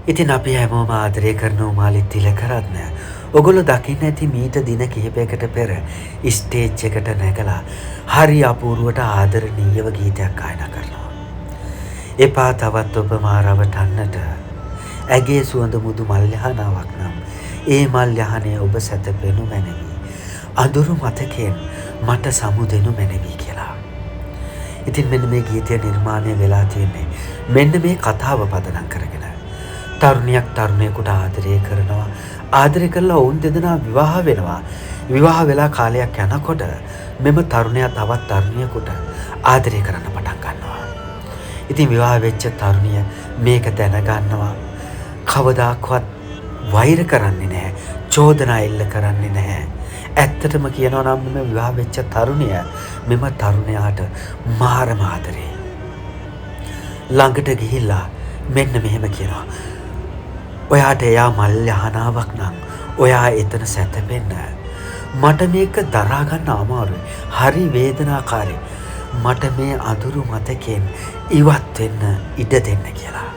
ඉතින් අපි හැමෝම ආදරය කරන උමාලි තිලකරත්න ඔගොල්ලෝ දකින්න ඇති මීට දින කිහිපයකට පෙර ස්ටේජ් එකට නැගලා හරි අපූර්වට ආදරණීයව ගීතයක් ගායනා කරනවා. එපා තවත් ඔබ මා රවටන්නට ඇගේ සුවඳ මුදු මල් යහනාවක් නම් ඒ මල් යහනේ ඔබ සැතපෙනු මැනවි. අඳුරු මතකයෙන් මට සමුදෙනු මැනවි කියලා. ඉතින් මෙන්න මේ ගීතය නිර්මාණය වෙලා තියෙන්නේ මෙන්න මේ කතාව පදනම් කරගෙන. තරුණියක් තරුණයෙකුට ආදරය කරනවා. ආදරය කරලා ඔවුන් දෙදෙනා විවාහ වෙනවා. විවාහ වෙලා කාලයක් යනකොට මෙම තරුණයා තවත් තරුණියෙකුට ආදරය කරන්න පටන් ගන්නවා. ඉතින් විවාහ වෙච්ච තරුණිය මේක දැනගන්නවා. කවදාකවත් වෛර කරන්නේ නැහැ. චෝදනා එල්ල කරන්නේ නැහැ. ඇත්තටම කියනවා නම් මෙම විවාහ වෙච්ච තරුණිය මෙම තරුණයාට මාරම ආදරේ. ළඟට ගිහිල්ලා මෙන්න මෙහෙම කියනවා. ඔයාට එයා මල් යහනාවක් නම් ඔයා එතන සැතපෙන්න. මට මේක දරා ගන්න අමාරුයි. හරි වේදනාකාරී. මට මේ අඳුරු මතකයෙන් ඉවත් වෙන්න ඉඩ දෙන්න කියලා.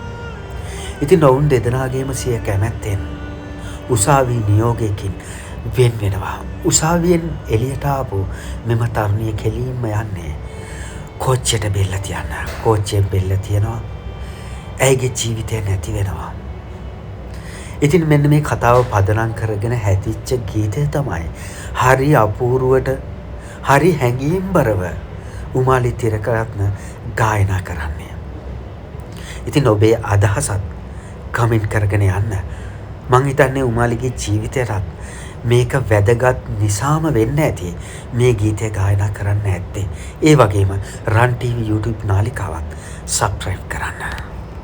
ඉතින් ඔවුන් දෙදෙනාගේම සිය කැමැත්තෙන් උසාවි නියෝගයකින් වෙන් වෙනවා. උසාවියෙන් එළියට ආපු මෙම තරුණිය කෙලින්ම යන්නේ කෝච්චියට බෙල්ල තියන්න. කෝච්චියෙන් බෙල්ල තියනවා. ඇයිගේ ජීවිතය නැති වෙනවා. ඉතින් මෙන්න මේ කතාව පදනම් කරගෙන හැදිච්ච ගීතය තමයි හරි අපූර්වට හරි හැඟීම්බරව උමාලි තිලකරත්න ගායනා කරන්නේ. ඉතින් ඔබේ අදහසත් කමෙන්ට් කරගෙන යන්න. මං හිතන්නේ උමාලිගේ ජීවිතයටත් මේක වැදගත් නිසාම වෙන්න ඇති මේ ගීතය ගායනා කරන්න ඇත්තේ. ඒ වගේම රන් TV YouTube නාලිකාවත් සබ්ස්ක්‍රයිබ් කරන්න.